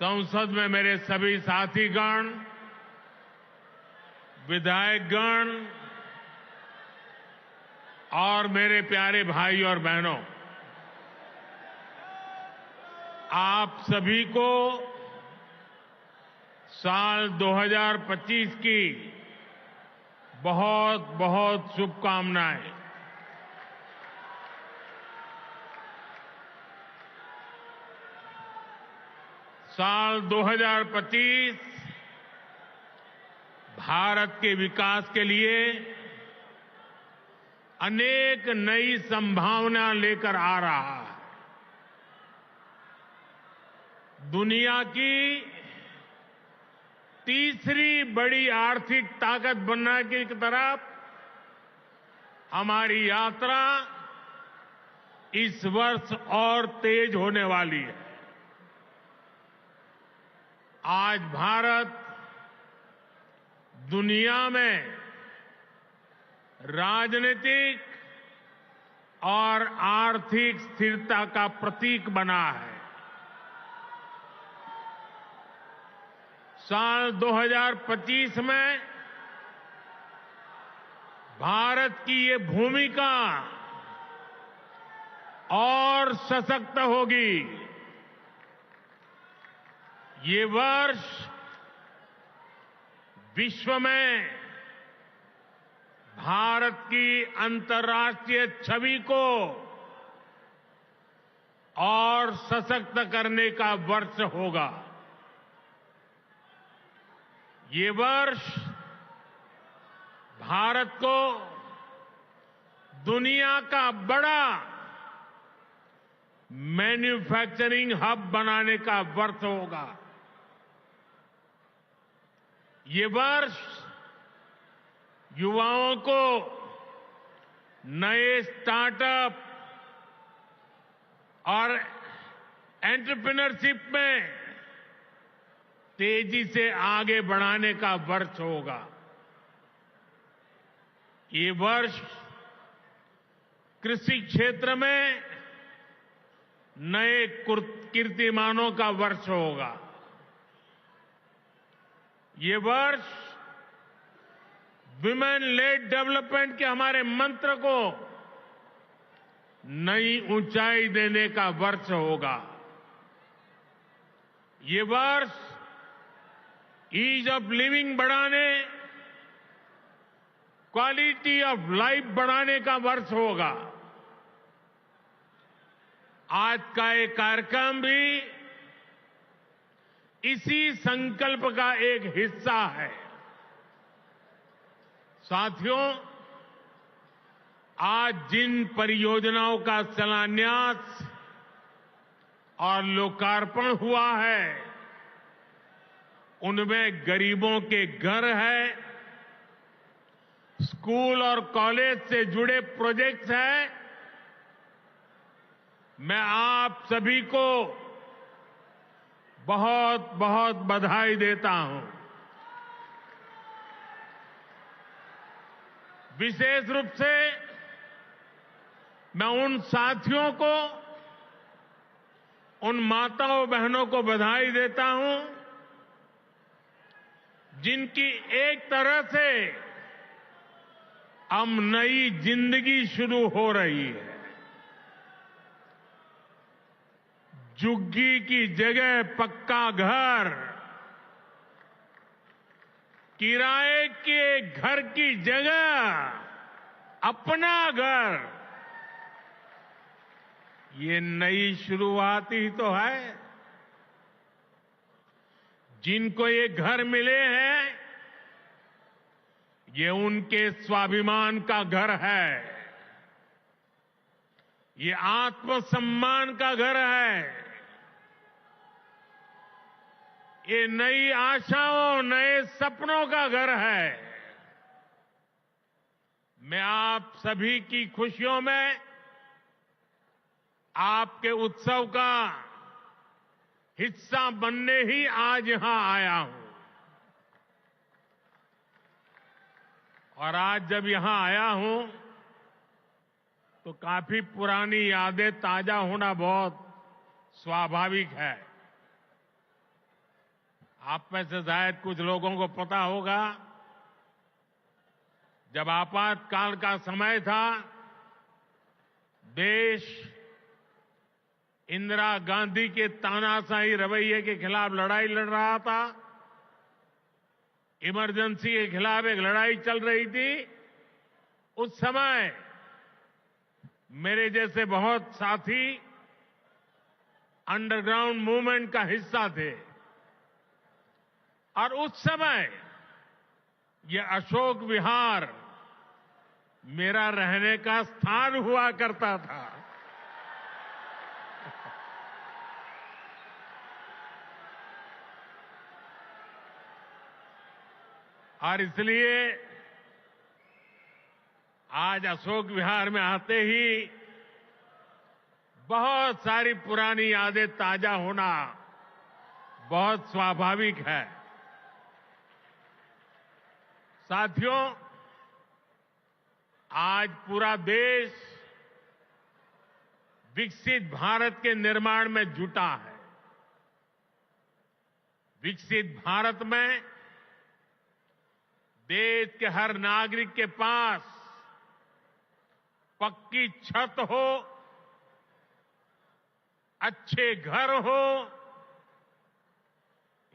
संसद में मेरे सभी साथीगण, विधायकगण और मेरे प्यारे भाई और बहनों, आप सभी को साल 2025 की बहुत बहुत शुभकामनाएं। साल 2025 भारत के विकास के लिए अनेक नई संभावना लेकर आ रहा है। दुनिया की तीसरी बड़ी आर्थिक ताकत बनने की तरफ हमारी यात्रा इस वर्ष और तेज होने वाली है। आज भारत दुनिया में राजनीतिक और आर्थिक स्थिरता का प्रतीक बना है। साल 2025 में भारत की ये भूमिका और सशक्त होगी। ये वर्ष विश्व में भारत की अंतर्राष्ट्रीय छवि को और सशक्त करने का वर्ष होगा। ये वर्ष भारत को दुनिया का बड़ा मैन्युफैक्चरिंग हब बनाने का वर्ष होगा। ये वर्ष युवाओं को नए स्टार्टअप और एंटरप्रेन्योरशिप में तेजी से आगे बढ़ाने का वर्ष होगा। ये वर्ष कृषि क्षेत्र में नए कीर्तिमानों का वर्ष होगा। ये वर्ष विमेन लेड डेवलपमेंट के हमारे मंत्र को नई ऊंचाई देने का वर्ष होगा। ये वर्ष ईज ऑफ लिविंग बढ़ाने, क्वालिटी ऑफ लाइफ बढ़ाने का वर्ष होगा। आज का ये कार्यक्रम भी इसी संकल्प का एक हिस्सा है। साथियों, आज जिन परियोजनाओं का शिलान्यास और लोकार्पण हुआ है, उनमें गरीबों के घर हैं, स्कूल और कॉलेज से जुड़े प्रोजेक्ट्स हैं। मैं आप सभी को बहुत बहुत बधाई देता हूं। विशेष रूप से मैं उन साथियों को, उन माताओं बहनों को बधाई देता हूं जिनकी एक तरह से अब नई जिंदगी शुरू हो रही है। झुग्गी की जगह पक्का घर, किराए के घर की जगह अपना घर, ये नई शुरुआत ही तो है। जिनको ये घर मिले हैं, ये उनके स्वाभिमान का घर है, ये आत्मसम्मान का घर है, ये नई आशाओं, नए सपनों का घर है। मैं आप सभी की खुशियों में आपके उत्सव का हिस्सा बनने ही आज यहां आया हूं। और आज जब यहां आया हूं तो काफी पुरानी यादें ताजा होना बहुत स्वाभाविक है। आप में से शायद कुछ लोगों को पता होगा, जब आपातकाल का समय था, देश इंदिरा गांधी के तानाशाही रवैये के खिलाफ लड़ाई लड़ रहा था। इमरजेंसी के खिलाफ एक लड़ाई चल रही थी। उस समय मेरे जैसे बहुत साथी अंडरग्राउंड मूवमेंट का हिस्सा थे और उस समय ये अशोक विहार मेरा रहने का स्थान हुआ करता था। और इसलिए आज अशोक विहार में आते ही बहुत सारी पुरानी यादें ताजा होना बहुत स्वाभाविक है। साथियों, आज पूरा देश विकसित भारत के निर्माण में जुटा है। विकसित भारत में देश के हर नागरिक के पास पक्की छत हो, अच्छे घर हो,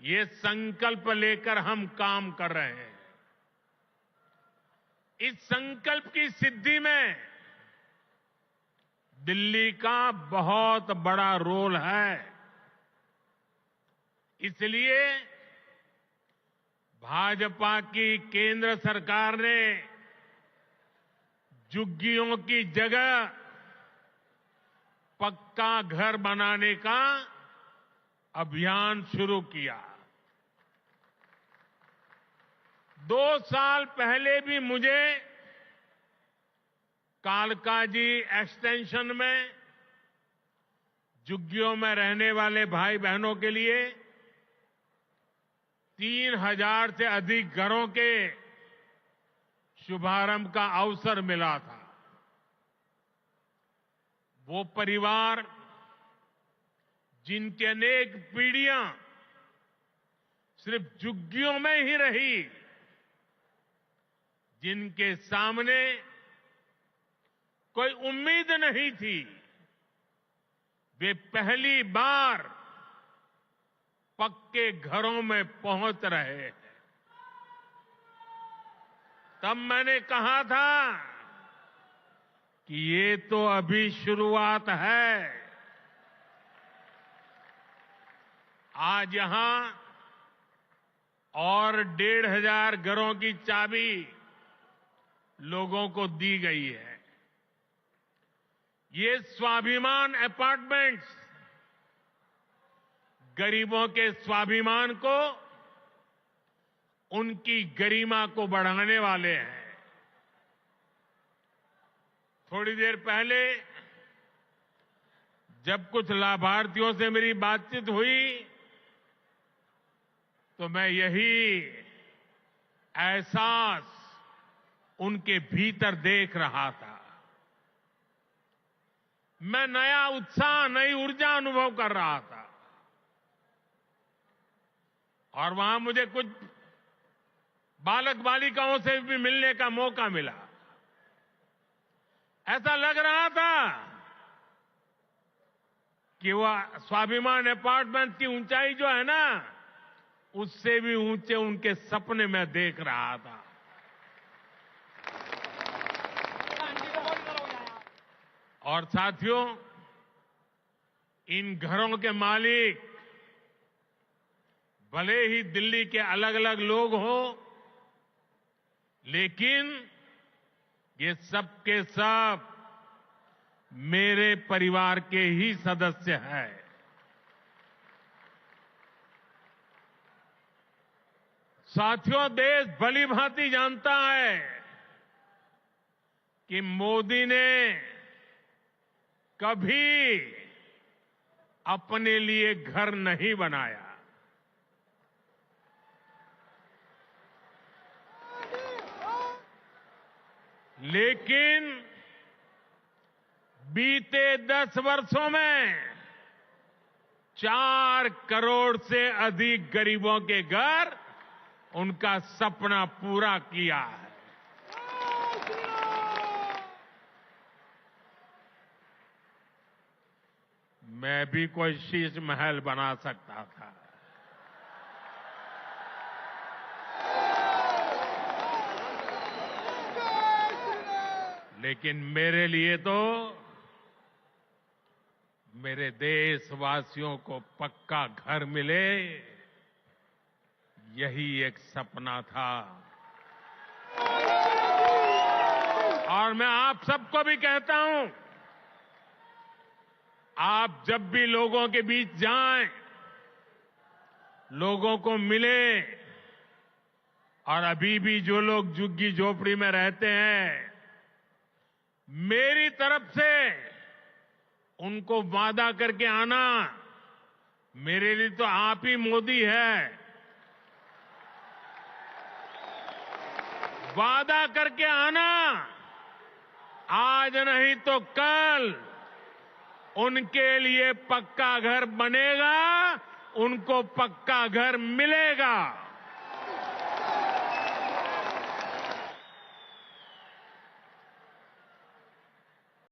ये संकल्प लेकर हम काम कर रहे हैं। इस संकल्प की सिद्धि में दिल्ली का बहुत बड़ा रोल है। इसलिए भाजपा की केंद्र सरकार ने झुग्गियों की जगह पक्का घर बनाने का अभियान शुरू किया। 2 साल पहले भी मुझे कालकाजी एक्सटेंशन में झुग्गियों में रहने वाले भाई बहनों के लिए 3000 से अधिक घरों के शुभारंभ का अवसर मिला था। वो परिवार जिनकी अनेक पीढ़ियां सिर्फ झुग्गियों में ही रही, जिनके सामने कोई उम्मीद नहीं थी, वे पहली बार पक्के घरों में पहुंच रहे हैं। तब मैंने कहा था कि ये तो अभी शुरुआत है। आज यहां और 1500 घरों की चाबी लोगों को दी गई है। ये स्वाभिमान अपार्टमेंट्स गरीबों के स्वाभिमान को, उनकी गरिमा को बढ़ाने वाले हैं। थोड़ी देर पहले जब कुछ लाभार्थियों से मेरी बातचीत हुई तो मैं यही एहसास उनके भीतर देख रहा था। मैं नया उत्साह, नई ऊर्जा अनुभव कर रहा था। और वहां मुझे कुछ बालक बालिकाओं से भी मिलने का मौका मिला। ऐसा लग रहा था कि वह स्वाभिमान अपार्टमेंट की ऊंचाई जो है ना, उससे भी ऊंचे उनके सपने में देख रहा था। और साथियों, इन घरों के मालिक भले ही दिल्ली के अलग अलग लोग हों, लेकिन ये सब के सब मेरे परिवार के ही सदस्य हैं। साथियों, देश भली भांति जानता है कि मोदी ने कभी अपने लिए घर नहीं बनाया। लेकिन बीते 10 वर्षों में 4 करोड़ से अधिक गरीबों के घर उनका सपना पूरा किया है। मैं भी कोई शीश महल बना सकता था, लेकिन मेरे लिए तो मेरे देशवासियों को पक्का घर मिले, यही एक सपना था। और मैं आप सबको भी कहता हूं, आप जब भी लोगों के बीच जाएं, लोगों को मिले, और अभी भी जो लोग झुग्गी झोपड़ी में रहते हैं, मेरी तरफ से उनको वादा करके आना, मेरे लिए तो आप ही मोदी है। वादा करके आना, आज नहीं तो कल उनके लिए पक्का घर बनेगा, उनको पक्का घर मिलेगा।